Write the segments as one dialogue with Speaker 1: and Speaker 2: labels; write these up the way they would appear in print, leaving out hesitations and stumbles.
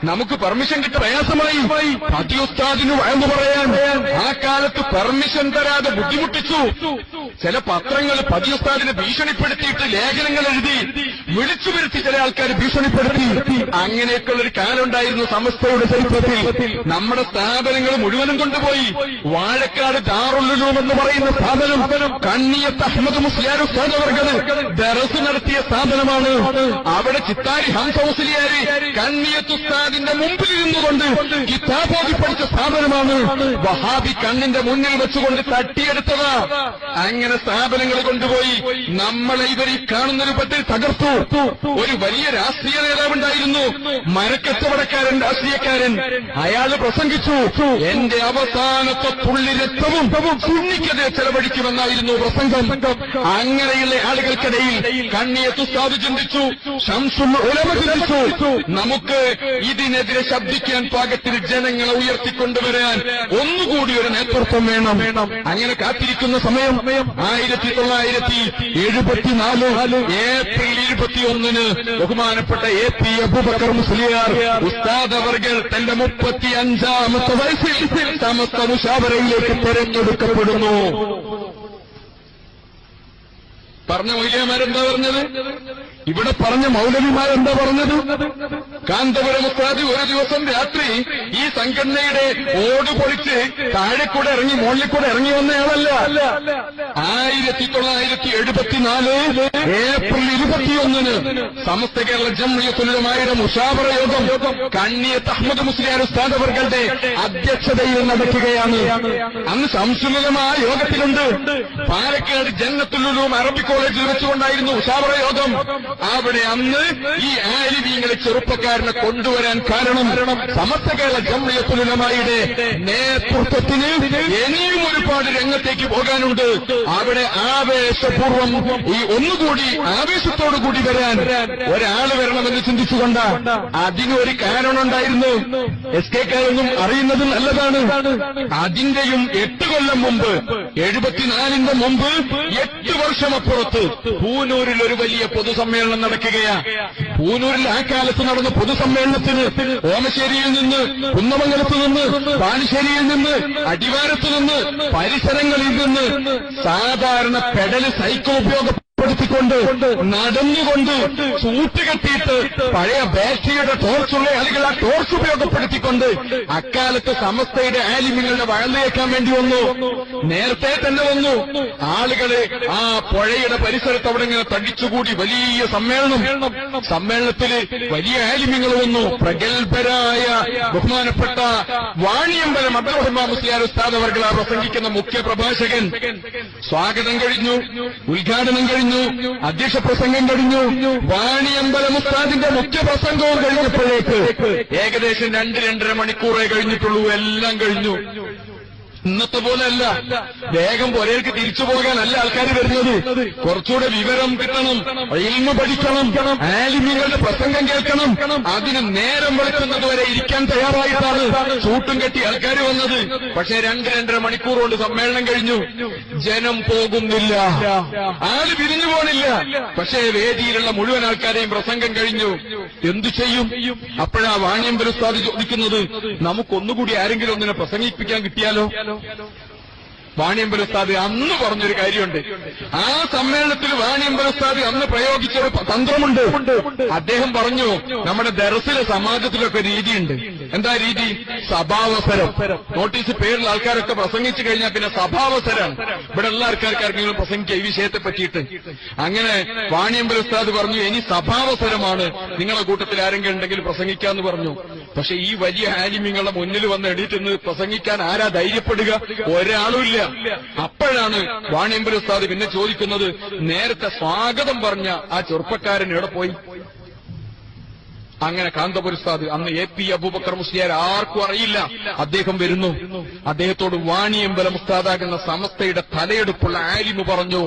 Speaker 1: നമുക്ക് പെർമിഷൻ കിട്ടി പ്രയാസമായി. ഫാത്തി ഉസ്താദിന് എന്ന് പറയാൻ ആ കാലത്ത് പെർമിഷൻ തരാതെ ബുദ്ധിമുട്ടിച്ചു. ചില പത്രങ്ങൾ ഫാത്തി ഉസ്താദിനെ ഭീഷണിപ്പെടുത്തിയിട്ട് ലേഖനങ്ങൾ എഴുതി വിളിച്ചു വരുത്തി ചില ആൾക്കാർ ഭീഷണിപ്പെടുത്തി. അങ്ങനെയൊക്കെയുള്ള ഒരു കാലം ഉണ്ടായിരുന്നു സമസ്തയുടെ ചരിത്രത്തിൽ. നമ്മുടെ സ്ഥാപനങ്ങൾ മുഴുവനും കൊണ്ടുപോയി. വാഴക്കാട് ദാറുൽ ഉലൂം എന്ന് പറയുന്ന സ്ഥാപനം കണ്ണിയത്ത് അഹ്മദ് മുസ്ലിയാർ ഉസ്താദ് അവർകൾ ദറസ് നടത്തിയ സ്ഥാപനമാണ്. അവിടെ ചിത്താരി ഹംസ മുസ്ലിയാര് കണ്ണിയത്ത് ഉസ്താദിന്റെ മുമ്പിൽ നിന്നുകൊണ്ട് കിതാബോധി പഠിച്ച സ്ഥാപനമാണ്. വഹാബി കണ്ണിന്റെ മുന്നിൽ വെച്ചുകൊണ്ട് തട്ടിയെടുത്തതാ. അങ്ങനെ സ്ഥാപനങ്ങൾ കൊണ്ടുപോയി നമ്മളെ ഇവർ ഈ കാണുന്ന രൂപത്തിൽ തകർത്തു. ഒരു വലിയ രാഷ്ട്രീയ നേതാവുണ്ടായിരുന്നു, മരക്കച്ചവടക്കാരൻ, രാഷ്ട്രീയക്കാരൻ. അയാൾ പ്രസംഗിച്ചു, എന്റെ അവസാനത്തെ തുള്ളി രക്തവും സുന്നിക്കെതിരെ ചെലവഴിക്കുമെന്നായിരുന്നു പ്രസംഗം. അങ്ങനെയുള്ള ആളുകൾക്കിടയിൽ കണ്ണിയത്ത് ഉസ്താദ് ചിന്തിച്ചു, ശംസുൽ ഉലമ ചിന്തിച്ചു, നമുക്ക് ഇതിനെതിരെ ശബ്ദിക്കാൻ പാകത്തിന് ജനങ്ങളെ ഉയർത്തിക്കൊണ്ടുവരാൻ ഒന്നുകൂടി ഒരു നേതൃത്വം വേണം. അങ്ങനെ കാത്തിരിക്കുന്ന സമയം 1974 ഏപ്രിൽ 21 ബഹുമാനപ്പെട്ട AP അബൂബക്കർ മുസ്ലിയാർ ഉസ്താദ് അവർകൾ തന്റെ 35ാമത്തെ വയസ്സിൽ സമസ്ത മുശാവറയിലേക്ക് തെരഞ്ഞെടുക്കപ്പെടുന്നു. പറഞ്ഞ മൗലവിമാരെന്താ പറഞ്ഞത്? ഇവിടെ പറഞ്ഞ മൗലവിമാരെന്താ പറഞ്ഞത്? കാന്തപുരം ഉസ്താദ് ഒരു ദിവസം രാത്രി ഈ സംഘടനയുടെ ഓട് പൊളിച്ച് താഴെക്കൂടെ ഇറങ്ങി മുകളിൽ കൂടെ ഇറങ്ങി വന്നയാളല്ല. 1974 ഏപ്രിൽ 21 സമസ്ത കേരള ജംഇയ്യത്തുൽ ഉലമായുടെ മുശാവറ യോഗം കണ്ണിയത്ത് അഹ്മദ് മുസ്ലിയാർ ഉസ്താദ് അവർകളുടെ അധ്യക്ഷതയിൽ നടക്കുകയാണ്. അന്ന് ശംസുൽ ഉലമ ആ യോഗത്തിലുണ്ട്. പാലക്കാട് ജന്നത്തുൽ ഉലൂം അറബിക് കോളേജിൽ വെച്ചുകൊണ്ടായിരുന്നു മുശാവറ യോഗം. അവിടെ അന്ന് ഈ ആലിമീങ്ങളെ ചെറുപ്പക്കാരനെ കൊണ്ടുവരാൻ കാരണം സമസ്ത കേരള ജംഇയ്യത്തുൽ ഉലമായുടെ നേതൃത്വത്തിന് ഇനിയും ഒരുപാട് രംഗത്തേക്ക് പോകാനുണ്ട്. അവിടെ ആവേശപൂർവം ഈ ഒന്നുകൂടി ആവേശത്തോടുകൂടി വരാൻ ഒരാൾ വരണമെന്ന് ചിന്തിച്ചുകൊണ്ട് അതിനൊരു കാരണമുണ്ടായിരുന്നു. SK-കാരൊന്നും അറിയുന്നത് നല്ലതാണ്. അതിന്റെയും 8 കൊല്ലം മുമ്പ് 74 മുമ്പ് 8 വർഷമപ്പുറത്ത് പൂനൂരിൽ ഒരു വലിയ പൊതുസമ്മേളനം നടക്കുകയാണ്. പൂനൂരിൽ ആ കാലത്ത് നടന്ന പൊതുസമ്മേളനത്തിന് ഓമശ്ശേരിയിൽ നിന്ന്, കുന്നമംഗലത്ത് നിന്ന്, ബാലുശ്ശേരിയിൽ നിന്ന്, അടിവാരത്ത് നിന്ന്, പരിസരങ്ങളിൽ നിന്ന് സാധാരണ പെഡല് സൈക്കിൾ ഉപയോഗപ്പെടുത്തിക്കൊണ്ട് നടന്നുകൊണ്ട് ചൂട്ടുകെട്ടിയിട്ട് പഴയ ബാറ്ററിയുടെ ടോർച്ചുള്ള ആളുകൾ ആ ടോർച്ച് ഉപയോഗപ്പെടുത്തിക്കൊണ്ട് അക്കാലത്ത് സമസ്തയുടെ ആലിമ്യങ്ങളുടെ വഴന്നേക്കാൻ വേണ്ടി വന്നു. നേരത്തെ തന്നെ വന്നു. ആളുകള് ആ പുഴയുടെ പരിസരത്ത് അവിടെ ഇങ്ങനെ തടിച്ചുകൂടി വലിയ സമ്മേളനത്തില് വലിയ ആലിമ്യങ്ങൾ വന്നു. പ്രഗത്ഭരായ ബഹുമാനപ്പെട്ട വാണിയമ്പലം അബ്ദുറഹ്മാൻ മുസ്ലിയാർ ഉസ്താദ് അവർകൾ പ്രസംഗിക്കുന്ന മുഖ്യ പ്രഭാഷകൻ. സ്വാഗതം കഴിഞ്ഞു, ഉദ്ഘാടനം കഴിഞ്ഞു, അധ്യക്ഷ പ്രസംഗം കഴിഞ്ഞു. വാണിയമ്പലം ഉസ്താദിന്റെ മുഖ്യ പ്രസംഗവും കഴിഞ്ഞപ്പോഴേക്ക് ഏകദേശം 2-2.5 മണിക്കൂറേ കഴിഞ്ഞിട്ടുള്ളൂ. എല്ലാം കഴിഞ്ഞു. ഇന്നത്തെ പോലെയല്ല, വേഗം പുരയിലേക്ക് തിരിച്ചു പോകാനല്ല ആൾക്കാർ വരുന്നത്. കുറച്ചുകൂടെ വിവരം കിട്ടണം, ഇൽമു പഠിക്കണം, ആലിമീങ്ങളുടെ പ്രസംഗം കേൾക്കണം. അതിന് നേരം വെളുക്കുന്നത് വരെ ഇരിക്കാൻ തയ്യാറായിട്ടാണ് ചൂട്ടും കെട്ടി ആൾക്കാർ വന്നത്. പക്ഷേ 2-2.5 മണിക്കൂർ കൊണ്ട് സമ്മേളനം കഴിഞ്ഞു. ജനം പോകുന്നില്ല, ആള് പിരിഞ്ഞു പോണില്ല. പക്ഷേ വേദിയിലുള്ള മുഴുവൻ ആൾക്കാരെയും പ്രസംഗം കഴിഞ്ഞു. എന്തു ചെയ്യും? അപ്പോഴാ വാണിയമ്പലം ഉസ്താദ് ചോദിക്കുന്നത്, നമുക്കൊന്നുകൂടി ആരെങ്കിലും ഒന്നിനെ പ്രസംഗിപ്പിക്കാൻ കിട്ടിയാലോ? വാണിയമ്പലം ഉസ്താദ് അന്ന് പറഞ്ഞൊരു കാര്യമുണ്ട്. ആ സമ്മേളനത്തിൽ വാണിയമ്പലം ഉസ്താദ് അന്ന് പ്രയോഗിച്ചൊരു തന്ത്രമുണ്ട്. അദ്ദേഹം പറഞ്ഞു, നമ്മുടെ ദർസിലെ സമാജത്തിലൊക്കെ രീതിയുണ്ട്. എന്താ രീതി? സഭാവസരം. നോട്ടീസ് പേരിൽ ആൾക്കാരൊക്കെ പ്രസംഗിച്ചു കഴിഞ്ഞാൽ പിന്നെ സഭാവസരം. ഇവിടെ എല്ലാ ആൾക്കാർക്കാർക്കെങ്കിലും പ്രസംഗിക്കുക ഈ വിഷയത്തെ പറ്റിയിട്ട്. അങ്ങനെ വാണിയമ്പലം ഉസ്താദ് പറഞ്ഞു, ഇനി സഭാവസരമാണ്, നിങ്ങളെ കൂട്ടത്തിൽ ആരെങ്കിലും ഉണ്ടെങ്കിൽ പ്രസംഗിക്കാന്ന് പറഞ്ഞു. പക്ഷെ ഈ വലിയ ആലിമ്യങ്ങളുടെ മുന്നിൽ വന്ന് എണീറ്റ് പ്രസംഗിക്കാൻ ആരാ ധൈര്യപ്പെടുക? ഒരാളുമില്ല. അപ്പോഴാണ് വാണിയമ്പലം ഉസ്താദ് പിന്നെ ചോദിക്കുന്നത്, നേരത്തെ സ്വാഗതം പറഞ്ഞ ആ ചെറുപ്പക്കാരൻ എവിടെ പോയി? അങ്ങനെ കാന്തപുരം ഉസ്താദ്, അന്ന് AP അബൂബക്കർ മുസ്ലിയാർ ആർക്കും അറിയില്ല, അദ്ദേഹം വരുന്നു. അദ്ദേഹത്തോട് വാണിയമ്പലം ഉസ്താദാകുന്ന സമസ്തയുടെ തലയെടുപ്പുള്ള ആലിമ് പറഞ്ഞു,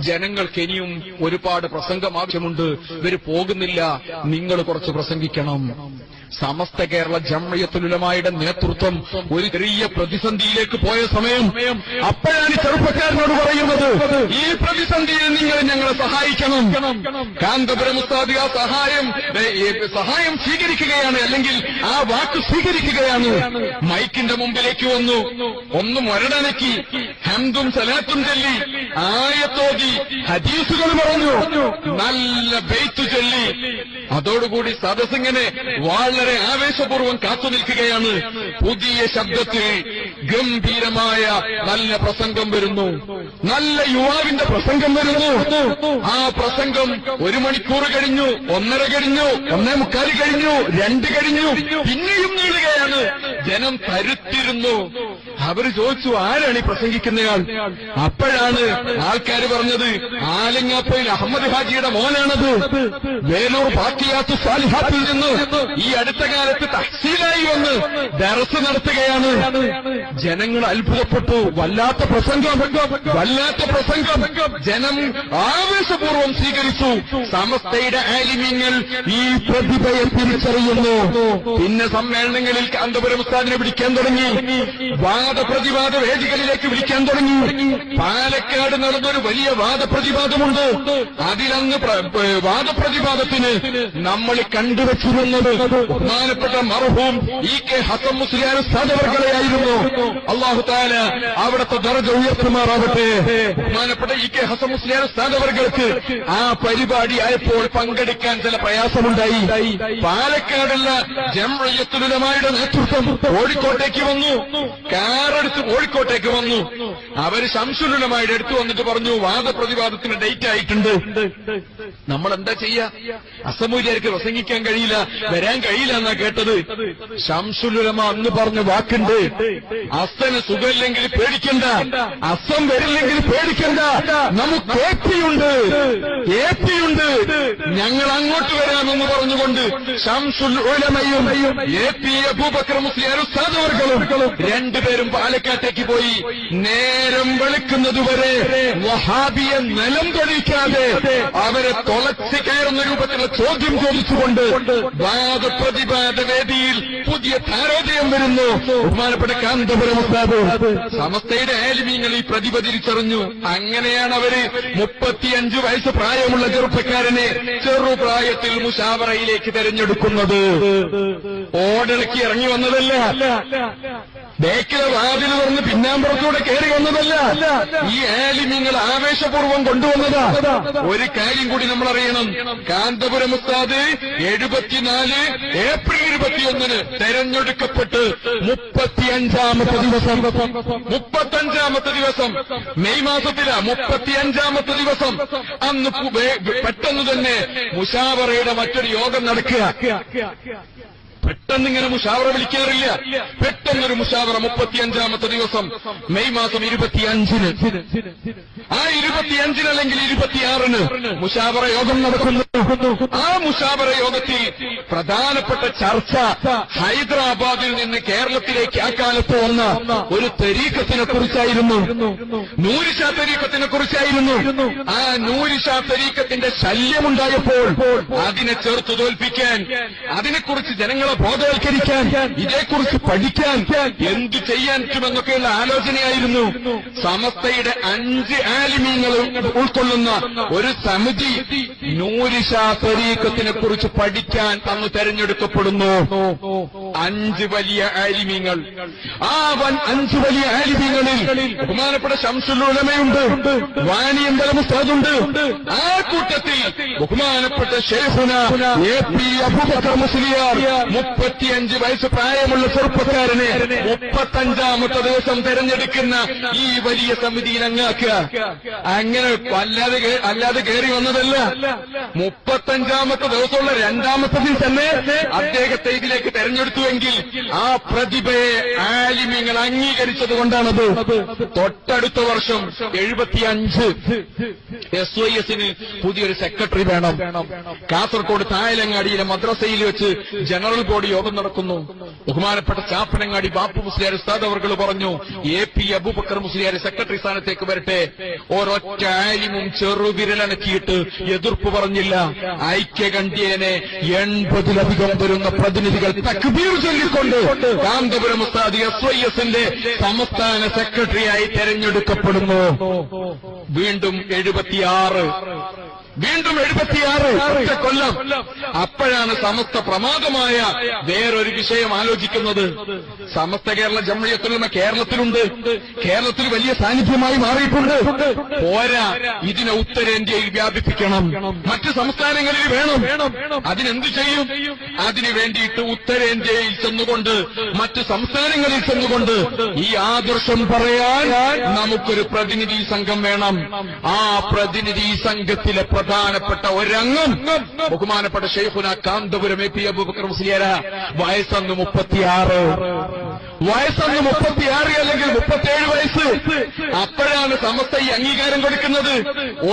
Speaker 1: ജനങ്ങൾക്ക് ഇനിയും ഒരുപാട് പ്രസംഗം ആവശ്യമുണ്ട്, ഇവര് പോകുന്നില്ല, നിങ്ങൾ കുറച്ച് പ്രസംഗിക്കണം. സമസ്ത കേരള ജംഇയ്യത്തുൽ ഉലമായുടെ നേതൃത്വം ഒരു ചെറിയ പ്രതിസന്ധിയിലേക്ക് പോയ സമയം, അപ്പോഴാണ് ചെറുപ്പക്കാരനോട് പറയുന്നത്, ഈ പ്രതിസന്ധിയിൽ നിങ്ങൾ ഞങ്ങളെ സഹായിക്കണം. കാന്തപുരം ഉസ്താദ് ആ സഹായം സ്വീകരിക്കുകയാണ്, അല്ലെങ്കിൽ ആ വാക്ക് സ്വീകരിക്കുകയാണ്. മൈക്കിന്റെ മുമ്പിലേക്ക് വന്നു, ഒന്ന് മൊരടനക്കി, ഹംദും സലാത്തും ചൊല്ലി, ആയത്തോതി, ഹദീസുകൾ പറഞ്ഞു, നല്ല ബെയ്ത്ത് ചൊല്ലി. അതോടുകൂടി സദസ്സിങ്ങനെ വളരെ ആവേശപൂർവ്വം കാത്തു നിൽക്കുകയാണ്. പുതിയ ശബ്ദത്തിൽ ഗംഭീരമായ നല്ല പ്രസംഗം വരുന്നു, നല്ല യുവാവിന്റെ പ്രസംഗം വരുന്നു. ആ പ്രസംഗം 1 മണിക്കൂർ കഴിഞ്ഞു, 1:30 കഴിഞ്ഞു, 1:45 കഴിഞ്ഞു, 2 കഴിഞ്ഞു, പിന്നെയും നീളുകയാണ്. ജനം തരുത്തിരുന്നു. അവർ ചോദിച്ചു, ആരാണ് ഈ പ്രസംഗിക്കുന്നയാൾ? അപ്പോഴാണ് ആൾക്കാർ പറഞ്ഞത്, ആലങ്ങാപ്പയിൽ അഹമ്മദ് ഹാജിയുടെ മോനാണത്. വേലൂർ ബാക്കിയാത്തു സാലിഹാത്തിൽ നിന്ന് ഈ അടുത്ത കാലത്ത് തഹ്സീലായി വന്ന് ദർസ് നടത്തുകയാണ്. ജനങ്ങൾ അത്ഭുതപ്പെട്ടു. വല്ലാത്ത പ്രസംഗം, വല്ലാത്ത പ്രസംഗം. ജനം ആവേശപൂർവ്വം സ്വീകരിച്ചു. സമസ്തയുടെ ആലിമീങ്ങൾ ഈ പ്രതിഭയെ തിരിച്ചറിയുന്നു. പിന്നെ സമ്മേളനങ്ങളിൽ കാന്തപുരം ഉസ്താദിനെ വിളിക്കാൻ തുടങ്ങി, വാദപ്രതിവാദ വേദികളിലേക്ക് വിളിക്കാൻ തുടങ്ങി. പാലക്കാട് നടന്നൊരു വലിയ വാദപ്രതിവാദമുണ്ട്. അതിലന്ന് വാദപ്രതിവാദത്തിന് നമ്മൾ കണ്ടുവച്ചിരുന്നത് ബഹുമാനപ്പെട്ട മർഹൂം ഇ.കെ. ഹസൻ മുസ്ലിയാർ ഉസ്താദ് അവർകളെയായിരുന്നു. അല്ലാഹു തആല അവിടുത്തെ ദറജ ഉയർത്തുമാറാവട്ടെ. ബഹുമാനപ്പെട്ട ഇ.കെ. ഹസൻ മുസ്ലിയാർ ഉസ്താദ് അവർക്ക് ആ പരിപാടി ആയപ്പോൾ പങ്കെടുക്കാൻ ചില പ്രയാസമുണ്ടായി. പാലക്കാടുള്ള ജംഇയ്യത്തുൽ ഉലമായുടെ നേതൃത്വം കോഴിക്കോട്ടേക്ക് വന്നു. കാറെടുത്ത് കോഴിക്കോട്ടേക്ക് വന്നു. അവര് ശംസുൽ ഉലമായുടെ അടുത്ത് വന്നിട്ട് പറഞ്ഞു, വാദപ്രതിവാദത്തിന് ഡേറ്റ് ആയിട്ടുണ്ട്. നമ്മൾ എന്താ ചെയ്യാ? അസമൂലിയാർക്ക് പ്രസംഗിക്കാൻ കഴിയില്ല, വരാൻ കഴിയില്ല എന്നാ കേട്ടത്. ശംസുൽ ഉലമ അന്ന് പറഞ്ഞ വാക്കുണ്ട്, അസന് സുഖമില്ലെങ്കിൽ പേടിക്കണ്ട, അസം വരില്ലെങ്കിൽ പേടിക്കണ്ട, നമുക്ക് എപിയുണ്ട്, ഞങ്ങൾ അങ്ങോട്ട് വരാമെന്ന് പറഞ്ഞുകൊണ്ട് ശംസുൽ ഉലമയും എപി അബൂബക്കർ മുസ്ലിയാർ ഉസ്താദ് അവർകളും രണ്ടുപേരും പാലക്കാട്ടേക്ക് പോയി. നേരം വെളുക്കുന്നതുവരെ വഹാബിയെ നിലം തൊഴിക്കാതെ അവരെ തുളച്ച് കയറുന്ന രൂപത്തിലുള്ള ചോദ്യം ചോദിച്ചുകൊണ്ട് വാദപ്രതിവാദ വേദിയിൽ പുതിയ താരോദയം വരുന്നു. ബഹുമാനപ്പെട്ട കാന്തപുരം ഉസ്താദ് സമസ്തയുടെ ആലിമീങ്ങൾ ഈ പ്രതിഭ തിരിച്ചറിഞ്ഞു. അങ്ങനെയാണ് അവര് 35 വയസ്സ് പ്രായമുള്ള ചെറുപ്പക്കാരനെ ചെറുപ്രായത്തിൽ മുശാവറയിലേക്ക് തെരഞ്ഞെടുക്കുന്നത്. ഓടിളക്കി ഇറങ്ങി വന്നതല്ല, ബേക്കിലെ വാതിൽ തുറന്ന് പിന്നാമ്പുറത്തൂടെ കയറി വന്നതല്ല. ഈ ആലിമീങ്ങൾ ആവേശപൂർവ്വം കൊണ്ടുവന്നതാ. ഒരു കാര്യം കൂടി നമ്മൾ അറിയണം, കാന്തപുരം ഉസ്താദ് 74 ഏപ്രിൽ 21 തെരഞ്ഞെടുക്കപ്പെട്ട് 35ാമത്തെ ദിവസം മെയ് മാസത്തിലാ 35ാമത്തെ ദിവസം. അന്ന് പെട്ടെന്ന് തന്നെ മുശാവറയുടെ മറ്റൊരു യോഗം നടക്കുക. പെട്ടെന്നിങ്ങനെ മുശാവറ വിളിക്കാറില്ല. പെട്ടെന്നൊരു മുശാവറ 35ാമത്തെ ദിവസം മെയ് മാസം 25-ന്. ആ 25-ന് അല്ലെങ്കിൽ 26-ന് മുശാവറ യോഗം നടക്കുന്നു. ആ മുശാവറ യോഗത്തിൽ പ്രധാനപ്പെട്ട ചർച്ച ഹൈദരാബാദിൽ നിന്ന് കേരളത്തിലേക്ക് ആ കാലത്ത് വന്ന ഒരു തരീഖത്തിനെ കുറിച്ചായിരുന്നു, നൂരിഷാ തരീഖത്തിനെ കുറിച്ചായിരുന്നു. ആ നൂരിഷാ തരീഖത്തിന്റെ ശല്യമുണ്ടായപ്പോൾ അതിനെ ചെറുത്തു തോൽപ്പിക്കാൻ, അതിനെക്കുറിച്ച് ജനങ്ങളെ ബോധവൽക്കരിക്കാൻ, ഇതേക്കുറിച്ച് പഠിക്കാൻ എന്തു ചെയ്യാൻ പറ്റുമെന്നൊക്കെയുള്ള ആലോചനയായിരുന്നു. സമസ്തയുടെ 5 ആലിമീങ്ങൾ ഉൾക്കൊള്ളുന്ന ഒരു സമിതി നൂരിഷാ തരീഖത്തിനെ കുറിച്ച് പഠിക്കാൻ അന്ന് തെരഞ്ഞെടുക്കപ്പെടുന്നു. 5 വലിയ ആലിമീങ്ങൾ. ആ 5 വലിയ ആലിമീങ്ങളിൽ ബഹുമാനപ്പെട്ട ശംസുൽ ഉലമയുണ്ട്, വാണിയമ്പലം ഉസ്താദുണ്ട്. ആ കൂട്ടത്തിൽ ബഹുമാനപ്പെട്ട ശൈഖുന എപി അബൂബക്കർ മുസ്ലിയാർ 35 വയസ്സ് പ്രായമുള്ള ചെറുപ്പക്കാരനെ 35ാമത്തെ ദിവസം തെരഞ്ഞെടുക്കുന്ന ഈ വലിയ സമിതിയിൽ അങ്ങാക്കുക. അങ്ങനെ അല്ലാതെ കയറി വന്നതല്ല. 35ാമത്തെ ദിവസമുള്ള 2ാമത്തെ തന്നെ അദ്ദേഹത്തെ ഇതിലേക്ക് തെരഞ്ഞെടുത്തുവെങ്കിൽ ഉണ്ടായിരുന്നെങ്കിൽ ആ പ്രതിഭയെ ആലിമീങ്ങൾ അംഗീകരിച്ചതുകൊണ്ടാണത്. തൊട്ടടുത്ത വർഷം 75 SYSന് പുതിയൊരു സെക്രട്ടറി വേണം. കാസർഗോഡ് തായലങ്ങാടിയിലെ മദ്രസയിൽ വെച്ച് ജനറൽ ബോഡി യോഗം നടക്കുന്നു. ബഹുമാനപ്പെട്ട ചാപ്പനങ്ങാടി ബാപ്പു മുസ്ലിയാർ ഉസ്താദ് അവർ പറഞ്ഞു, AP അബൂബക്കർ മുസ്ലിയാർ സെക്രട്ടറി സ്ഥാനത്തേക്ക് വരട്ടെ. ഒരൊറ്റ ആലിമും ചെറുവിരലനക്കിയിട്ട് എതിർപ്പ് പറഞ്ഞില്ല. ഐക്യകണ്ഠ്യേനെ 80-ലധികം വരുന്ന പ്രതിനിധികൾ തക്ബീർ ചൊല്ലിക്കൊണ്ട് കാന്തപുരം ഉസ്താദ് SYSന്റെ സംസ്ഥാന സെക്രട്ടറിയായി തെരഞ്ഞെടുക്കപ്പെടുന്നു. വീണ്ടും 76 ഒറ്റ കൊല്ലം. അപ്പോഴാണ് സമസ്ത പ്രമാദമായ വേറൊരു വിഷയം ആലോചിക്കുന്നത്. സമസ്ത കേരള ജംഇയ്യത്തുൽ ഉലമ കേരളത്തിലുണ്ട്, കേരളത്തിൽ വലിയ സാന്നിധ്യമായി മാറിയിട്ടുണ്ട്. പോരാ, ഇതിനെ ഉത്തരേന്ത്യയിൽ വ്യാപിപ്പിക്കണം, മറ്റ് സംസ്ഥാനങ്ങളിൽ വേണം. അതിനെന്ത് ചെയ്യും? അതിനു വേണ്ടിയിട്ട് ഉത്തരേന്ത്യയിൽ ചെന്നുകൊണ്ട് മറ്റ് സംസ്ഥാനങ്ങളിൽ ചെന്നുകൊണ്ട് ഈ ആദർശം പറയാൻ നമുക്കൊരു പ്രതിനിധി സംഘം വേണം. ആ പ്രതിനിധി സംഘത്തിലെ പ്രധാനപ്പെട്ട ഒരംഗം ബഹുമാനപ്പെട്ട ശൈഖുന കാന്തപുരം AP അബൂബക്കർ മുസ്ലിയാർ. വയസ്സന്ന് 36, അല്ലെങ്കിൽ 37 വയസ്സ്. അപ്പോഴാണ് സമസ്ത ഈ അംഗീകാരം കൊടുക്കുന്നത്.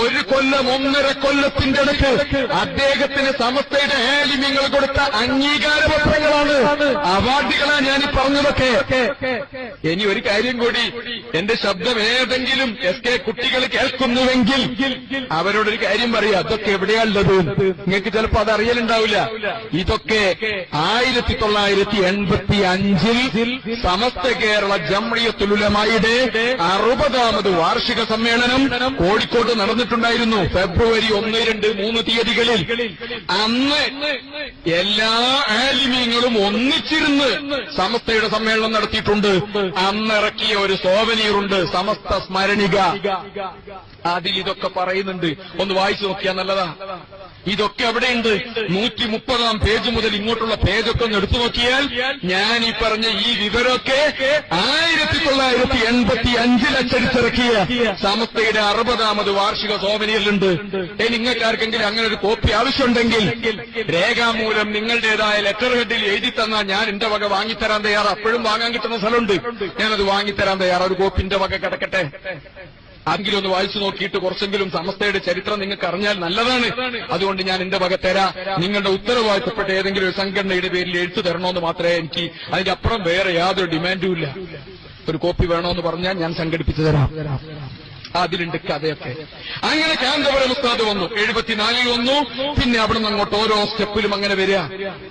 Speaker 1: ഒരു കൊല്ലം, 1.5 കൊല്ലത്തിന്റെ ഇടയ്ക്ക് അദ്ദേഹത്തിന് സമസ്തയുടെ ആലിമീങ്ങൾ കൊടുത്ത അംഗീകാരപത്രങ്ങളാണ്, അവാർഡുകളാണ് ഞാൻ പറഞ്ഞതൊക്കെ. ഇനി ഒരു കാര്യം കൂടി, എന്റെ ശബ്ദം ഏതെങ്കിലും SK കുട്ടികൾ കേൾക്കുന്നുവെങ്കിൽ അവരോടൊരു കാര്യം പറയാം. അതൊക്കെ എവിടെയാണുള്ളത്? നിങ്ങൾക്ക് ചിലപ്പോ അത് അറിയലുണ്ടാവില്ല. ഇതൊക്കെ 1985 സമസ്ത കേരള ജംഇയ്യത്തുൽ ഉലമായുടെ 60ാമത് വാർഷിക സമ്മേളനം കോഴിക്കോട് നടന്നിട്ടുണ്ടായിരുന്നു. ഫെബ്രുവരി 1, 2, 3 തീയതികളിൽ. അന്ന് എല്ലാ ആലിമീങ്ങളും ഒന്നിച്ചിരുന്ന് സമസ്തയുടെ സമ്മേളനം നടത്തിയിട്ടുണ്ട്. അന്ന് ഇറക്കിയ ഒരു സോവനീറുണ്ട്, സമസ്ത സ്മരണിക. അതിൽ ഇതൊക്കെ പറയുന്നുണ്ട്. ഒന്ന് വായിച്ചു നോക്കിയാൽ നല്ലതാ. ഇതൊക്കെ അവിടെയുണ്ട്. 130-ാം പേജ് മുതൽ ഇങ്ങോട്ടുള്ള പേജൊക്കെ ഒന്ന് എടുത്തു നോക്കിയാൽ ഞാൻ ഈ പറഞ്ഞ ഈ വിവരമൊക്കെ 1985 അച്ചടിച്ചിറക്കിയ സമസ്തയുടെ 60ാമത് വാർഷിക സോവനീറിലുണ്ട്. നിങ്ങൾക്ക് ആർക്കെങ്കിലും അങ്ങനെ ഒരു കോപ്പി ആവശ്യമുണ്ടെങ്കിൽ രേഖാമൂലം നിങ്ങളുടേതായ ലെറ്റർ ഹെഡിൽ എഴുതി തന്നാൽ ഞാൻ എന്റെ വക വാങ്ങിത്തരാൻ തയ്യാറ്. അപ്പോഴും വാങ്ങാൻ കിട്ടുന്ന സ്ഥലമുണ്ട്, ഞാനത് വാങ്ങിത്തരാൻ തയ്യാറ്. ഒരു കോപ്പിന്റെ വക കിടക്കട്ടെ. ആരെങ്കിലും ഒന്ന് വായിച്ചു നോക്കിയിട്ട് കുറച്ചെങ്കിലും സമസ്തയുടെ ചരിത്രം നിങ്ങൾക്ക് അറിഞ്ഞാൽ നല്ലതാണ്. അതുകൊണ്ട് ഞാൻ എന്റെ വക തരാം. നിങ്ങളുടെ ഉത്തരവാദിത്തപ്പെട്ട ഏതെങ്കിലും ഒരു സംഘടനയുടെ പേരിൽ എഴുത്തു തരണമെന്ന് മാത്രമേ എനിക്ക്, അതിന്റെ അപ്പുറം വേറെ യാതൊരു ഡിമാൻഡും ഇല്ല. ഒരു കോപ്പി വേണമെന്ന് പറഞ്ഞാൽ ഞാൻ സംഘടിപ്പിച്ചു തരാം. അതിലുണ്ട് കഥയൊക്കെ. അങ്ങനെ കാന്തപുരം ഉസ്താദ് വന്നു, 74 വന്നു. പിന്നെ അവിടെ നിന്ന് അങ്ങോട്ട് ഓരോ സ്റ്റെപ്പിലും അങ്ങനെ വരിക.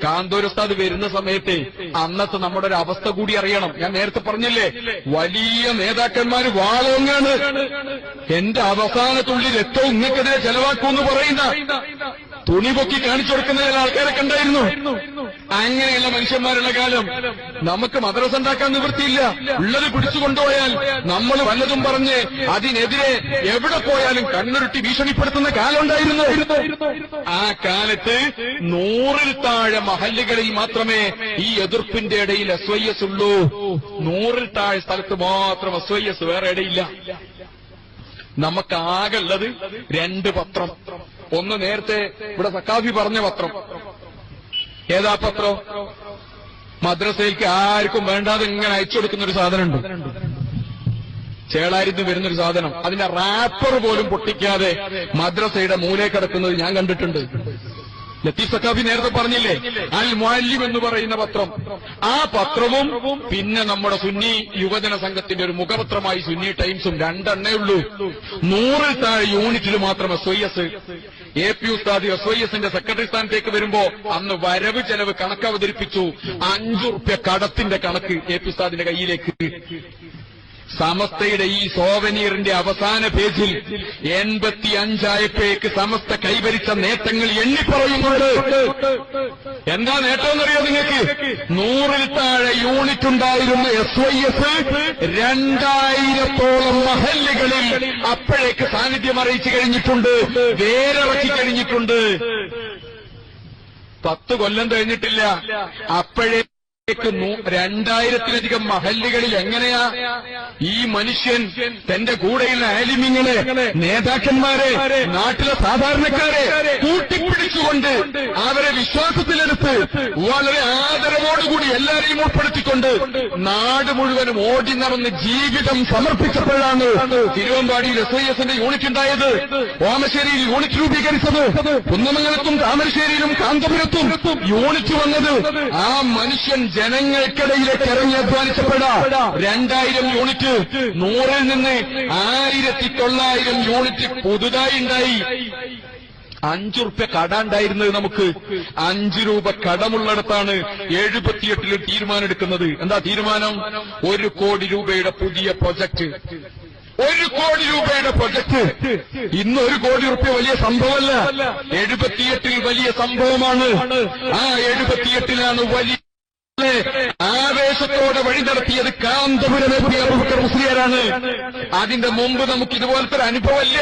Speaker 1: കാന്തപുരം ഉസ്താദ് വരുന്ന സമയത്ത് അന്നത്തെ നമ്മുടെ ഒരു അവസ്ഥ കൂടി അറിയണം. ഞാൻ നേരത്തെ പറഞ്ഞില്ലേ, വലിയ നേതാക്കന്മാര് വാളോങ്ങാണ്. എന്റെ അവസാനത്തുള്ളി രക്തവും ഇങ്ങൾക്കെതിരെ ചെലവാക്കുമെന്ന് പറയുന്ന തുണി പൊക്കി കാണിച്ചു കൊടുക്കുന്ന ചില ആൾക്കാരൊക്കെ ഉണ്ടായിരുന്നു. അങ്ങനെയുള്ള മനുഷ്യന്മാരുടെ കാലം. നമുക്ക് മദ്രസ ഉണ്ടാക്കാൻ നിവൃത്തിയില്ല. ഉള്ളത് പിടിച്ചു കൊണ്ടുപോയാൽ നമ്മൾ വല്ലതും പറഞ്ഞ് അതിനെതിരെ എവിടെ പോയാലും കണ്ണുരുട്ടി ഭീഷണിപ്പെടുത്തുന്ന കാലം ഉണ്ടായിരുന്നു. ആ കാലത്ത് 100-ൽ താഴെ മഹല്ലുകളിൽ മാത്രമേ ഈ എതിർപ്പിന്റെ ഇടയിൽ SYS ഉള്ളൂ. 100-ൽ താഴെ സ്ഥലത്ത് മാത്രം SYS, വേറെ ഇടയില്ല. നമുക്കാകെയുള്ളത് 2 പത്രം. ഒന്ന് നേരത്തെ ഇവിടെ സക്കാഫി പറഞ്ഞ പത്രം. ഏതാ പത്രം? മദ്രസയിലേക്ക് ആർക്കും വേണ്ടാതെ ഇങ്ങനെ അയച്ചു കൊടുക്കുന്ന ഒരു സാധനമുണ്ട്, ചേളാരിന്ന് വരുന്നൊരു സാധനം. അതിന്റെ റാപ്പർ പോലും പൊട്ടിക്കാതെ മദ്രസയുടെ മൂലേ കിടക്കുന്നത് ഞാൻ കണ്ടിട്ടുണ്ട്. ലത്തീഫ് സക്കാഫി നേരത്തെ പറഞ്ഞില്ലേ, അൽ മുഅല്ലിം എന്ന് പറയുന്ന പത്രം. ആ പത്രവും പിന്നെ നമ്മുടെ സുന്നി യുവജന സംഘത്തിന്റെ ഒരു മുഖപത്രമായി സുന്നി ടൈംസും 2 എണ്ണേ ഉള്ളൂ. 100-ൽ താഴെ യൂണിറ്റിൽ മാത്രം SYS. AP ഉസ്താദ് SYSന്റെ സെക്രട്ടറി സ്ഥാനത്തേക്ക് വരുമ്പോ അന്ന് വരവ് ചെലവ് കണക്ക് അവതരിപ്പിച്ചു. 5 റുപ്യ കടത്തിന്റെ കണക്ക് AP ഉസ്താദിന്റെ കയ്യിലേക്ക്. സമസ്തയുടെ ഈ സോവനീറിന്റെ അവസാന പേജിൽ 85 ആയപ്പോഴേക്ക് സമസ്ത കൈവരിച്ച നേട്ടങ്ങൾ എണ്ണിപ്പറയുന്നുണ്ട്. എന്താ നേട്ടമെന്നറിയോ നിങ്ങൾക്ക്? 100-ൽ താഴെ യൂണിറ്റ് ഉണ്ടായിരുന്ന SYS 2000-ഓളം മഹല്ലുകളിൽ അപ്പോഴേക്ക് സാന്നിധ്യം അറിയിച്ചു കഴിഞ്ഞിട്ടുണ്ട്, വേരിറക്കി കഴിഞ്ഞിട്ടുണ്ട്. 10 കൊല്ലം കഴിഞ്ഞിട്ടില്ല. അപ്പോഴേ 2000-ലധികം മഹല്ലുകളിൽ എങ്ങനെയാ ഈ മനുഷ്യൻ തന്റെ കൂടെയുള്ള ആലിമ്യങ്ങളെ, നേതാക്കന്മാരെ, നാട്ടിലെ സാധാരണക്കാരെ കൂട്ടിപ്പിടിച്ചുകൊണ്ട് അവരെ വിശ്വാസത്തിലെടുത്ത് വളരെ ആദരവോടുകൂടി എല്ലാവരെയും ഉൾപ്പെടുത്തിക്കൊണ്ട് നാട് മുഴുവനും ഓടി നടന്ന് ജീവിതം സമർപ്പിച്ചപ്പോഴാണ് തിരുവമ്പാടിയിൽ SYSന്റെ യൂണിറ്റ് ഉണ്ടായത്, ഓമശ്ശേരിയിൽ യൂണിറ്റ് രൂപീകരിച്ചത്, കുന്നമംഗലത്തും താമരശ്ശേരിയിലും കാന്തപുരത്തും യൂണിറ്റ് വന്നത്. ആ മനുഷ്യൻ ജനങ്ങൾക്കിടയിലേക്ക് ഇറങ്ങി അധ്വാനിച്ചപ്പെടാ 2000 യൂണിറ്റ് 100-ൽ നിന്ന് 1900 യൂണിറ്റ് പുതുതായി ഉണ്ടായി. 5 റുപ്യ കട ഉണ്ടായിരുന്നത് നമുക്ക് 5 രൂപ കടമുള്ളിടത്താണ് 78-ൽ തീരുമാനം. എന്താ തീരുമാനം? 1 കോടി രൂപയുടെ പുതിയ പ്രൊജക്ട്. 1 കോടി രൂപയുടെ പ്രൊജക്ട്. ഇന്ന് 1 കോടി റുപ്യ വലിയ സംഭവമല്ല, 78-ൽ വലിയ സംഭവമാണ്. ആ 78-ലാണ് വലിയ ആവേശത്തോടെ വഴി നടത്തിയത് കാന്തപുരം അബൂബക്കർ മുസ്ലിയാരാണ്. അതിന്റെ മുമ്പ് നമുക്ക് ഇതുപോലത്തെ ഒരു അനുഭവമില്ല.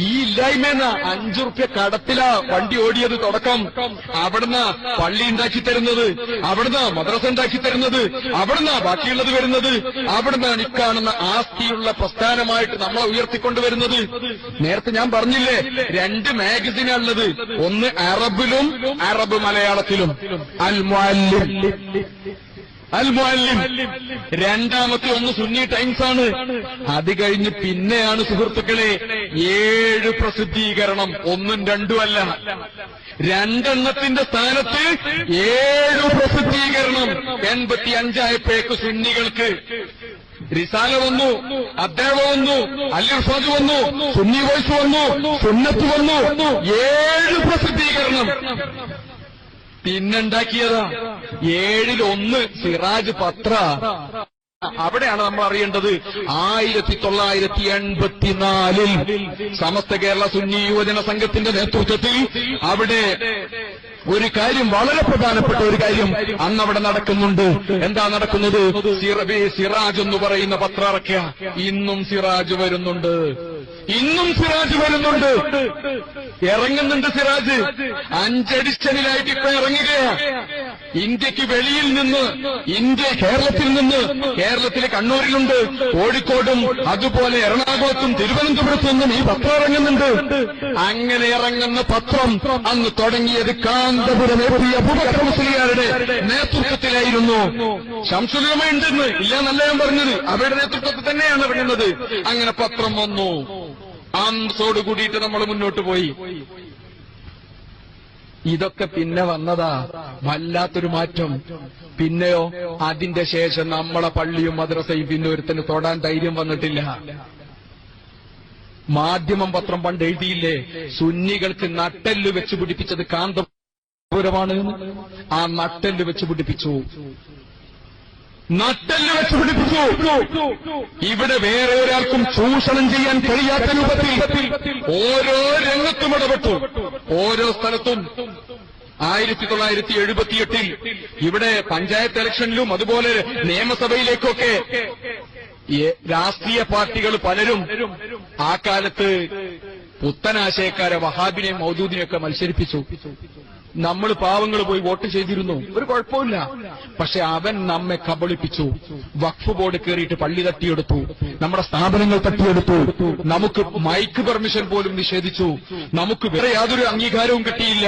Speaker 1: ഈ ഇല്ലായ്മയെന്ന 5 റുപ്യ കടത്തിലാ വണ്ടി ഓടിയത് തുടക്കം. അവിടുന്ന് പള്ളി ഉണ്ടാക്കി തരുന്നത്, അവിടുന്ന് മദ്രസ ഉണ്ടാക്കി തരുന്നത്, അവിടുന്ന് ബാക്കിയുള്ളത് വരുന്നത്, അവിടുന്നാണ് ഇക്കാണുന്ന ആസ്തിയുള്ള പ്രസ്ഥാനമായിട്ട് നമ്മളെ ഉയർത്തിക്കൊണ്ടുവരുന്നത്. നേരത്തെ ഞാൻ പറഞ്ഞില്ലേ, 2 മാഗസിനാണുള്ളത്, ഒന്ന് അറബിലും അറബ് മലയാളത്തിലും. അൽ മുഅല്ലിം, രണ്ടാമത്തെ ഒന്ന് സുന്നി ടൈംസ് ആണ്. അത് കഴിഞ്ഞ് പിന്നെയാണ് സുഹൃത്തുക്കളെ 7 പ്രസിദ്ധീകരണം, 1ഉം 2ഉം അല്ല. 2 സ്ഥാനത്ത് 7 പ്രസിദ്ധീകരണം. 85 ആയപ്പോഴേക്ക് സുന്നികൾക്ക് റിസാല വന്നു, അദ്ദഅവ വന്നു, അൽ ഇർഷാദ് വന്നു, സുന്നി വോയ്സ് വന്നു, സുന്നത്ത് വന്നു. 7 പ്രസിദ്ധീകരണം. പിന്നുണ്ടാക്കിയതാ 7-ൽ 1 സിറാജ് പത്ര. അവിടെയാണ് നമ്മൾ അറിയേണ്ടത് 1984-ൽ സമസ്ത കേരള സുന്നി യുവജന സംഘത്തിന്റെ നേതൃത്വത്തിൽ അവിടെ ഒരു കാര്യം, വളരെ പ്രധാനപ്പെട്ട ഒരു കാര്യം അന്നവിടെ നടക്കുന്നുണ്ട്. എന്താ നടക്കുന്നത്? സിറാജ് എന്ന് പറയുന്ന പത്രം ഇറക്കുക. ഇന്നും സിറാജ് വരുന്നുണ്ട്. ഇറങ്ങുന്നുണ്ട് സിറാജ്. 5 എഡിഷനിലായിട്ട് ഇപ്പൊ ഇറങ്ങുകയാ. ഇന്ത്യക്ക് വെളിയിൽ നിന്ന്, കേരളത്തിൽ നിന്ന്, കേരളത്തിലെ കണ്ണൂരിലുണ്ട്, കോഴിക്കോടും അതുപോലെ എറണാകുളത്തും തിരുവനന്തപുരത്തും നിന്നും ഈ പത്രം ഇറങ്ങുന്നുണ്ട്. അങ്ങനെ ഇറങ്ങുന്ന പത്രം അന്ന് തുടങ്ങിയത് കാന്തപുരം അബൂബക്കർ മുസ്ലിയാരുടെ നേതൃത്വത്തിലായിരുന്നു. ശംസുൽ ഉലമ ഉണ്ടെന്ന് ഇല്ലെന്നല്ല ഞാൻ പറഞ്ഞത്, അവരുടെ നേതൃത്വത്തിൽ തന്നെയാണ് ഇറങ്ങുന്നത്. അങ്ങനെ പത്രം വന്നു. ആംസോട് കൂടിയിട്ട് നമ്മൾ മുന്നോട്ട് പോയി. ഇതൊക്കെ പിന്നെ വന്നതാ, വല്ലാത്തൊരു മാറ്റം. പിന്നെയോ അതിന്റെ ശേഷം നമ്മളെ പള്ളിയും മദ്രസയും പിന്നെ ഒരുത്തിന് തൊടാൻ ധൈര്യം വന്നിട്ടില്ല. മാധ്യമം പത്രം പണ്ട് എഴുതിയില്ലേ, സുന്നികൾക്ക് നട്ടെല്ല് വെച്ച് പിടിപ്പിച്ചത് കാന്തപുരമാണ്. ആ നട്ടെല്ല് വെച്ച് പിടിപ്പിച്ചു. ഇവിടെ വേറെ ഒരാൾക്കും ചൂഷണം ചെയ്യാൻ കഴിയാത്ത രൂപത്തിൽ ഓരോ രംഗത്തും ഇടപെട്ടു. ഓരോ സ്ഥലത്തും 1978-ൽ ഇവിടെ പഞ്ചായത്ത് ഇലക്ഷനിലും അതുപോലെ നിയമസഭയിലേക്കൊക്കെ രാഷ്ട്രീയ പാർട്ടികൾ പലരും ആ കാലത്ത് പുത്തനാശയക്കാരെ വഹാബിനെയും മൗദൂദിനെയൊക്കെ മത്സരിപ്പിച്ചു. നമ്മൾ പാവങ്ങൾ പോയി വോട്ട് ചെയ്തിരുന്നു, ഒരു കുഴപ്പമില്ല. പക്ഷെ അവൻ നമ്മെ കബളിപ്പിച്ചു. വഖഫ് ബോർഡ് കയറിയിട്ട് പള്ളി തട്ടിയെടുത്തു, നമ്മുടെ സ്ഥാപനങ്ങൾ തട്ടിയെടുത്തു, നമുക്ക് മൈക്ക് പെർമിഷൻ പോലും നിഷേധിച്ചു, നമുക്ക് വേറെ യാതൊരു അംഗീകാരവും കിട്ടിയില്ല.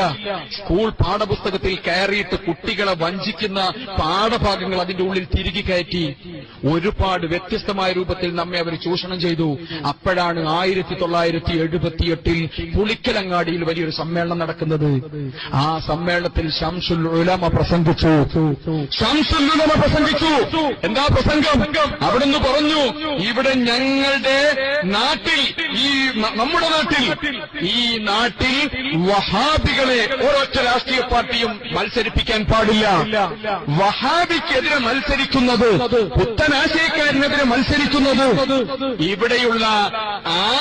Speaker 1: സ്കൂൾ പാഠപുസ്തകത്തിൽ കയറിയിട്ട് കുട്ടികളെ വഞ്ചിക്കുന്ന പാഠഭാഗങ്ങൾ അതിന്റെ ഉള്ളിൽ തിരികെ കയറ്റി. ഒരുപാട് വ്യത്യസ്തമായ രൂപത്തിൽ നമ്മെ അവർ ചൂഷണം ചെയ്തു. അപ്പോഴാണ് 1978-ൽ പുളിക്കലങ്ങാടിയിൽ വലിയൊരു സമ്മേളനം നടക്കുന്നത്. ആ സമ്മേളനത്തിൽ ശംസുൽ ഉലമ പ്രസംഗിച്ചു. എന്താ പ്രസംഗം? അവിടുന്ന് പറഞ്ഞു, ഇവിടെ ഞങ്ങളുടെ നാട്ടിൽ, നമ്മുടെ നാട്ടിൽ, ഈ നാട്ടിൽ വഹാബികളെ ഒരൊറ്റ രാഷ്ട്രീയ പാർട്ടിയും മത്സരിപ്പിക്കാൻ പാടില്ല. വഹാബിക്കെതിരെ മത്സരിക്കുന്നത്, പുത്തനാശയക്കാരനെതിരെ മത്സരിക്കുന്നത് ഇവിടെയുള്ള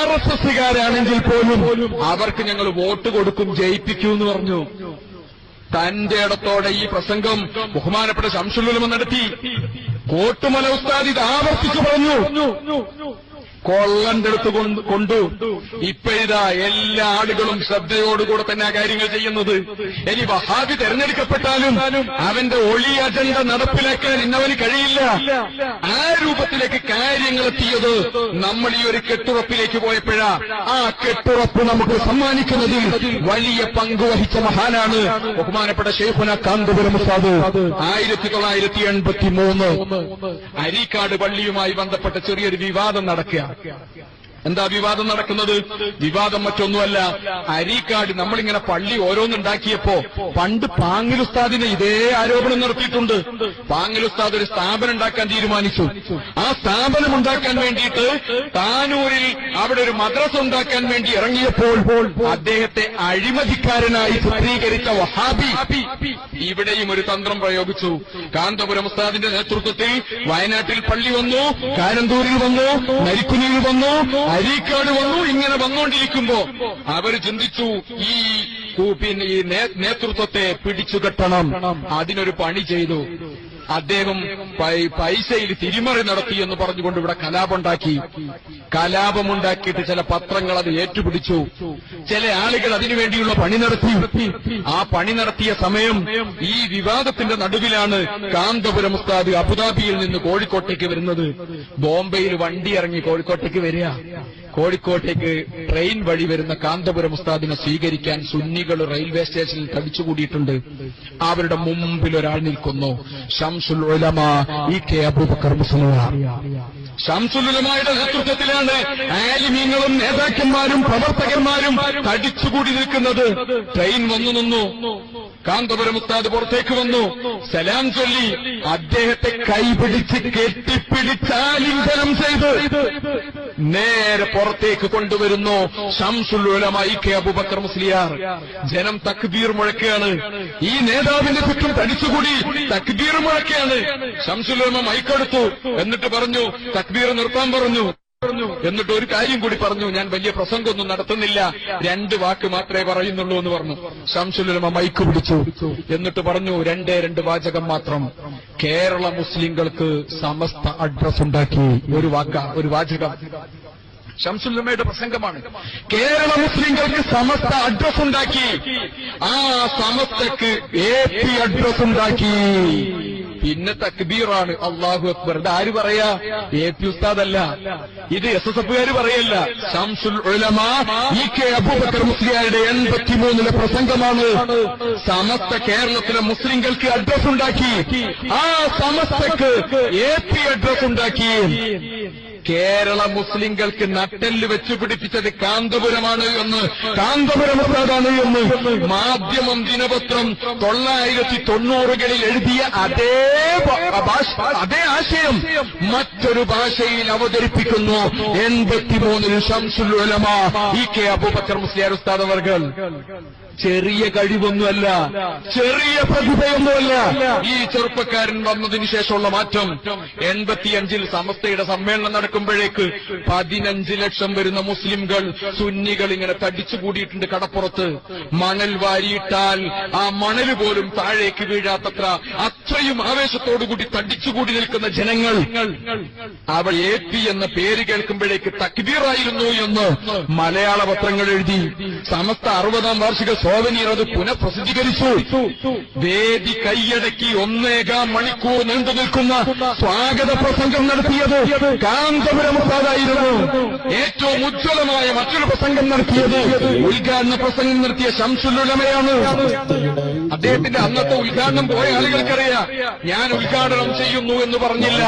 Speaker 1: RSSകാരാണെങ്കിൽ പോലും അവർക്ക് ഞങ്ങൾ വോട്ട് കൊടുക്കും, ജയിപ്പിക്കൂ എന്ന് പറഞ്ഞു. തന്റെ ഇടത്തോടെ ഈ പ്രസംഗം ബഹുമാനപ്പെട്ട ശംസുൽ ഉലമ നടത്തി. കോട്ടുമല ഉസ്താദ് ഇത് ആവർത്തിച്ചു പറഞ്ഞു. കൊള്ളന്റെ അടുത്ത് കൊണ്ടു. ഇപ്പോഴിതാ എല്ലാ ആളുകളും ശ്രദ്ധയോടുകൂടെ തന്നെ ആ കാര്യങ്ങൾ ചെയ്യുന്നത്. ഇനി വഹാബി തെരഞ്ഞെടുക്കപ്പെട്ടാലും അവന്റെ ഒളി അജണ്ട നടപ്പിലാക്കാൻ ഇന്നവന് കഴിയില്ല. ആ രൂപത്തിലേക്ക് കാര്യങ്ങൾ എത്തിയത് നമ്മൾ ഈ ഒരു കെട്ടുറപ്പിലേക്ക് പോയപ്പോഴാ. ആ കെട്ടുറപ്പ് നമുക്ക് സമ്മാനിക്കുന്നതിൽ വലിയ പങ്കുവഹിച്ച മഹാനാണ് ബഹുമാനപ്പെട്ട ശൈഖുന കാന്തപുരം ഉസ്താദ്. 1983 അരീക്കാട് പള്ളിയുമായി ബന്ധപ്പെട്ട ചെറിയൊരു വിവാദം നടക്കുക. എന്താ വിവാദം നടക്കുന്നത്? വിവാദം മറ്റൊന്നുമല്ല, അരീക്കാട് നമ്മളിങ്ങനെ പള്ളി ഓരോന്നുണ്ടാക്കിയപ്പോ പണ്ട് പാങ്ങിൽ ഉസ്താദിനെ ഇതേ ആരോപണം നടത്തിയിട്ടുണ്ട്. പാങ്ങിൽ ഉസ്താദ് ഒരു സ്ഥാപനം ഉണ്ടാക്കാൻ തീരുമാനിച്ചു. ആ സ്ഥാപനം ഉണ്ടാക്കാൻ വേണ്ടിയിട്ട് താനൂരിൽ അവിടെ ഒരു മദ്രസ ഉണ്ടാക്കാൻ വേണ്ടി ഇറങ്ങിയപ്പോൾ അദ്ദേഹത്തെ അഴിമതിക്കാരനായി ചിത്രീകരിച്ച വഹാബി ഇവിടെയും ഒരു തന്ത്രം പ്രയോഗിച്ചു. കാന്തപുരം ഉസ്താദിന്റെ നേതൃത്വത്തിൽ വയനാട്ടിൽ പള്ളി വന്നു, കാരന്തൂരിൽ വന്നു, നരിക്കുനിയിൽ വന്നു, അരീക്കാട് വന്നു. ഇങ്ങനെ വന്നുകൊണ്ടിരിക്കുമ്പോ അവര് ചിന്തിച്ചു, ഈ നേതൃത്വത്തെ പിടിച്ചുകെട്ടണം. അതിനൊരു പണി ചെയ്തു. അദ്ദേഹം പൈസയിൽ തിരിമറി നടത്തി എന്ന് പറഞ്ഞുകൊണ്ട് ഇവിടെ കലാപമുണ്ടാക്കി. കലാപമുണ്ടാക്കിയിട്ട് ചില പത്രങ്ങൾ അത് ഏറ്റുപിടിച്ചു. ചില ആളുകൾ അതിനുവേണ്ടിയുള്ള പണി നടത്തി. ആ പണി നടത്തിയ സമയം ഈ വിവാദത്തിന്റെ നടുവിലാണ് കാന്തപുരം ഉസ്താദ് അബുദാബിയിൽ നിന്ന് കോഴിക്കോട്ടേക്ക് വരുന്നത്. ബോംബെയിൽ വണ്ടി ഇറങ്ങി കോഴിക്കോട്ടേക്ക് വരിക. കോഴിക്കോട്ടേക്ക് ട്രെയിൻ വഴി വരുന്ന കാന്തപുരം ഉസ്താദിനെ സ്വീകരിക്കാൻ സുന്നികൾ റെയിൽവേ സ്റ്റേഷനിൽ തടിച്ചുകൂടിയിട്ടുണ്ട്. അവരുടെ മുമ്പിൽ ഒരാൾ നിൽക്കുന്നു, ശംസുൽ ഉലമ ഇ.കെ. അബൂബക്കർ മുസ്ലിയാർ. ശംസുൽ ഉലമയുടെ നേതൃത്വത്തിലാണ് ആലിമീങ്ങളും നേതാക്കന്മാരും പ്രവർത്തകന്മാരും തടിച്ചുകൂടി നിൽക്കുന്നത്. ട്രെയിൻ വന്നു നിന്നു. കാന്തപുരം ഉസ്താദ് പുറത്തേക്ക് വന്നു, സലാം ചൊല്ലി, അദ്ദേഹത്തെ കൈപിടിച്ച് കെട്ടിപ്പിടിച്ചാലിംഗനം ചെയ്ത് നേരെ പുറത്തേക്ക് കൊണ്ടുവരുന്നു ശംസുൽ ഉലമ ഇ.കെ. അബൂബക്കർ മുസ്ലിയാർ. ജനം തക്ബീർ മുഴക്കുകയാണ്. ഈ നേതാവിന്റെ ചുറ്റും തടിച്ചുകൂടി തക്ബീർ മുഴക്കുകയാണ്. ശംസുൽ ഉലമ മൈക്കെടുത്തു. എന്നിട്ട് പറഞ്ഞു, തക്ബീർ നിർത്താൻ പറഞ്ഞു. എന്നിട്ട് ഒരു കാര്യം കൂടി പറഞ്ഞു, ഞാൻ വലിയ പ്രസംഗമൊന്നും നടത്തുന്നില്ല, 2 വാക്ക് മാത്രമേ പറയുന്നുള്ളൂ എന്ന് പറഞ്ഞു. ശംസുൽ ഉലമ മൈക്ക് പിടിച്ചു. എന്നിട്ട് പറഞ്ഞു, 2 വാചകം മാത്രം. കേരള മുസ്ലിങ്ങൾക്ക് സമസ്ത അഡ്രസ് ഉണ്ടാക്കി. ഒരു വാചകം. ശംസുൽ ഉലമയുടെ പ്രസംഗമാണ്. കേരള മുസ്ലിങ്ങൾക്ക് സമസ്ത അഡ്രസ് ഉണ്ടാക്കി. ആ സമസ്തക്ക് AP അഡ്രസ് ഉണ്ടാക്കി. പിന്നെ തക്ബീറാണ്. അല്ലാഹു അക്ബർ. ഇത് ആര് പറയാ? AP ഉസ്താദല്ല, ഇത് SSFകാര് പറയല്ല. ശംസുൽ ഉലമ ഇ.കെ. അബൂബക്കർ മുസ്ലിയാരുടെ 83 പ്രസംഗമാണ്. സമസ്ത കേരളത്തിലെ മുസ്ലിങ്ങൾക്ക് അഡ്രസ് ഉണ്ടാക്കി. ആ സമസ്തക്ക് AP അഡ്രസ് ഉണ്ടാക്കി. കേരള മുസ്ലിങ്ങൾക്ക് നട്ടെല്ല് വെച്ചു പിടിപ്പിച്ചത് കാന്തപുരമാണ് എന്ന്, കാന്തപുരം ഉസ്താദാണ് എന്ന് മാധ്യമം ദിനപത്രം 1990കളിൽ എഴുതിയ അതേ ആശയം മറ്റൊരു ഭാഷയിൽ അവതരിപ്പിക്കുന്നു. 83-ൽ ശംസുൽ ഉലമ ഇ.കെ. അബൂബക്കർ മുസ്ലിയാർ ഉസ്താദ് അവർകൾ. ചെറിയ കഴിവൊന്നുമല്ല, ചെറിയ പ്രതിഭയൊന്നുമല്ല. ഈ ചെറുപ്പക്കാരൻ വന്നതിന് ശേഷമുള്ള മാറ്റം. 85-ൽ സമസ്തയുടെ സമ്മേളനം നടക്കുമ്പോഴേക്ക് 15 ലക്ഷം വരുന്ന മുസ്ലിംകൾ, സുന്നികൾ ഇങ്ങനെ തടിച്ചുകൂടിയിട്ടുണ്ട് കടപ്പുറത്ത്. മണൽ വാരിയിട്ടാൽ ആ മണൽ പോലും താഴേക്ക് വീഴാത്തത്ര അത്രയും ആവേശത്തോടുകൂടി തടിച്ചുകൂടി നിൽക്കുന്ന ജനങ്ങൾ. അവൾ AP എന്ന പേര് കേൾക്കുമ്പോഴേക്ക് തക്ബീറായിരുന്നു എന്ന് മലയാള പത്രങ്ങൾ എഴുതി. സമസ്ത 60-ാം വാർഷിക സോവനീർ അത് പുനഃപ്രസിദ്ധീകരിച്ചു. വേദി കൈയടക്കി 1.25 മണിക്കൂർ നീണ്ടു നിൽക്കുന്ന സ്വാഗത പ്രസംഗം നടത്തിയത് കാന്തപുരം ഉസ്താദായിരുന്നു. ഏറ്റവും ഉജ്ജ്വലമായ മറ്റൊരു പ്രസംഗം നടത്തിയത്, ഉദ്ഘാടന പ്രസംഗം നടത്തിയ ശംസുൽ ഉലമയാണ്. അദ്ദേഹത്തിന്റെ അന്നത്തെ ഉദ്ഘാടനം പോയ ആളുകൾക്കറിയാം. ഞാൻ ഉദ്ഘാടനം ചെയ്യുന്നു എന്ന് പറഞ്ഞില്ല,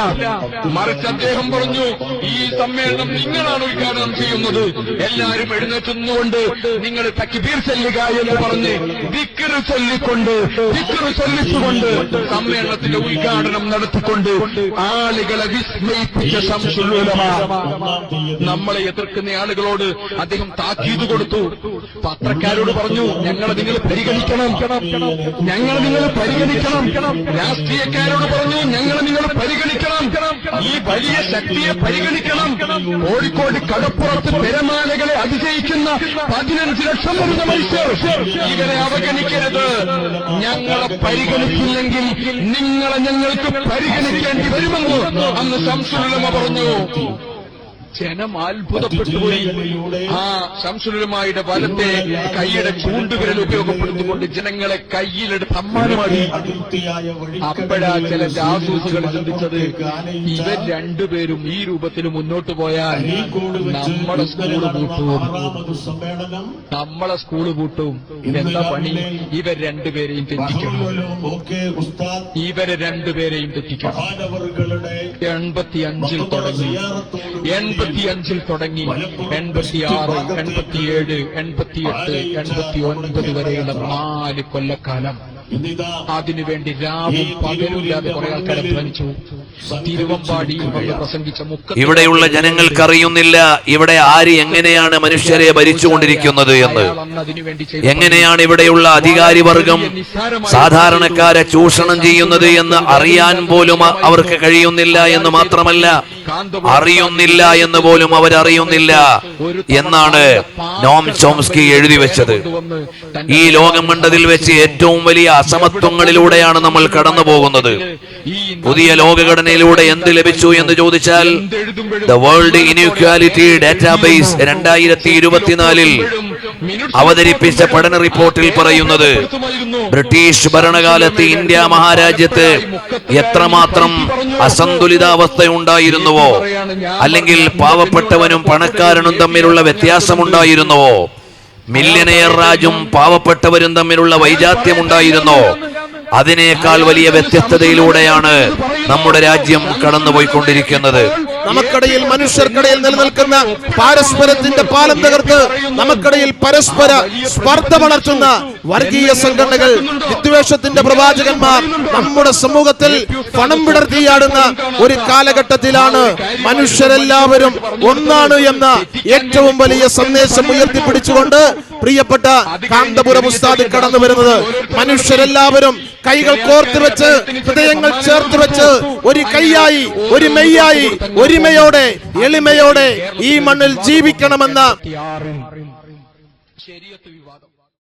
Speaker 1: മറിച്ച് അദ്ദേഹം പറഞ്ഞു, ഈ സമ്മേളനം നിങ്ങളാണ് ഉദ്ഘാടനം ചെയ്യുന്നത്. എല്ലാവരും എഴുന്നേറ്റുന്നുകൊണ്ട് നിങ്ങൾ തക്ബീർ ചെല്ലുക എന്ന് പറഞ്ഞ് ദിക്ർ ചൊല്ലിച്ചുകൊണ്ട് സമ്മേളനത്തിന്റെ ഉദ്ഘാടനം നടത്തിക്കൊണ്ട് ആളുകളെ വിസ്മയിപ്പിച്ച ശംസുൽ ഉലമ. നമ്മളെ എതിർക്കുന്ന ആളുകളോട് അദ്ദേഹം താക്കീത് കൊടുത്തു. പത്രക്കാരോട് പറഞ്ഞു, ഞങ്ങളെ നിങ്ങൾ പരിഗണിക്കണം. രാഷ്ട്രീയക്കാരോട് പറഞ്ഞു, ഞങ്ങളെ നിങ്ങൾ പരിഗണിക്കണം. ഈ വലിയ ശക്തിയെ പരിഗണിക്കണം. കോഴിക്കോട് കടപ്പുറത്ത് തിരമാലകളെ അതിജയിക്കുന്ന 15 ലക്ഷം വരുന്ന മനുഷ്യർ, ഇവരെ അവഗണിക്കരുത്. ഞങ്ങളെ പരിഗണിച്ചില്ലെങ്കിൽ നിങ്ങളെ ഞങ്ങൾക്ക് പരിഗണിക്കേണ്ടി വരുമെന്ന് അന്ന് ശംസുൽ ഉലമ പറഞ്ഞു. ജനം അത്ഭുതപ്പെട്ടുപോയി. ആ ശംസുലുലമായുടെ വലത്തെ കൈയുടെ ചൂണ്ടുവിരൽ ഉപയോഗപ്പെടുത്തിക്കൊണ്ട് ജനങ്ങളെ കയ്യിലെടുത്ത് സമ്മാനമായി. അപ്പോഴാ ചില ജാസൂസുകൾ ചിന്തിച്ചത്, ഇവർ രണ്ടുപേരും ഈ രൂപത്തിൽ മുന്നോട്ട് പോയാൽ നമ്മളെ സ്കൂള് പൂട്ടും. എന്താ പണി? ഇവർ രണ്ടുപേരെയും തെറ്റിക്കണം. 85 തുടങ്ങി, 86, 87, 88, 89 വരെയുള്ള 4 കൊല്ലക്കാലം അതിനുവേണ്ടി രാവും പകലുമില്ലാതെ കുറെ ആൾക്കാർ അധ്വാനിച്ചു. തിരുവമ്പാടി പ്രസംഗിച്ച
Speaker 2: ഇവിടെയുള്ള ജനങ്ങൾക്കറിയുന്നില്ല ഇവിടെ ആര് എങ്ങനെയാണ് മനുഷ്യരെ ഭരിച്ചുകൊണ്ടിരിക്കുന്നത് എന്ന്. എങ്ങനെയാണ് ഇവിടെയുള്ള അധികാരി വർഗം സാധാരണക്കാരെ ചൂഷണം ചെയ്യുന്നത് എന്ന് അറിയാൻ പോലും അവർക്ക് കഴിയുന്നില്ല എന്ന് മാത്രമല്ല, അറിയുന്നില്ല എന്ന് പോലും അവരറിയുന്നില്ല എന്നാണ് നോം ചോംസ്കി എഴുതി വെച്ചത്. ഈ ലോകം കണ്ടതിൽ വെച്ച് ഏറ്റവും വലിയ അസമത്വങ്ങളിലൂടെയാണ് നമ്മൾ കടന്നു പോകുന്നത്. പുതിയ ലോകഘടനയിലൂടെ എന്ത് ലഭിച്ചു എന്ന് ചോദിച്ചാൽ, ദ വേൾഡ് ഇൻഇക്വാലിറ്റി ഡാറ്റാബേസ് 2024 അവതരിപ്പിച്ച പഠന റിപ്പോർട്ടിൽ പറയുന്നത്, ബ്രിട്ടീഷ് ഭരണകാലത്ത് ഇന്ത്യ മഹാരാജ്യത്ത് എത്രമാത്രം അസന്തുലിതാവസ്ഥയുണ്ടായിരുന്നുവോ, അല്ലെങ്കിൽ പാവപ്പെട്ടവനും പണക്കാരനും തമ്മിലുള്ള വ്യത്യാസമുണ്ടായിരുന്നുവോ, മില്യനെയർ രാജും പാവപ്പെട്ടവരും തമ്മിലുള്ള വൈജാത്യമുണ്ടായിരുന്നോ, അതിനേക്കാൾ വലിയ വ്യത്യസ്തതയിലൂടെയാണ് നമ്മുടെ രാജ്യം കടന്നുപോയിക്കൊണ്ടിരിക്കുന്നത്.
Speaker 3: നമുക്കിടയിൽ മനുഷ്യർക്കിടയിൽ നിലനിൽക്കുന്ന പാരസ്പര്യത്തിന്റെ പാലം തകർത്ത് നമുക്കിടയിൽ പരസ്പര സ്പർദ്ധ വളർത്തുന്ന വർഗീയ സംഘടനകൾ, വിദ്വേഷത്തിന്റെ പ്രവാചകന്മാർ നമ്മുടെ സമൂഹത്തിൽ പണം വിടർത്തിയാടുന്ന ഒരു കാലഘട്ടത്തിലാണ് മനുഷ്യരെല്ലാവരും ഒന്നാണ് എന്ന ഏറ്റവും വലിയ സന്ദേശം ഉയർത്തിപ്പിടിച്ചുകൊണ്ട് പ്രിയപ്പെട്ട കാന്തപുരം ഉസ്താദ് കടന്നു വരുന്നത്. മനുഷ്യരെല്ലാവരും കൈകൾ കോർത്ത് വെച്ച്, ഹൃദയങ്ങൾ ചേർത്ത് വെച്ച്, ഒരു കൈയായി, ഒരു മെയ്യായി, ഒരുമയോടെ, എളിമയോടെ ഈ മണ്ണിൽ ജീവിക്കണമെന്ന
Speaker 1: ശരീഅത്ത് വിവാദം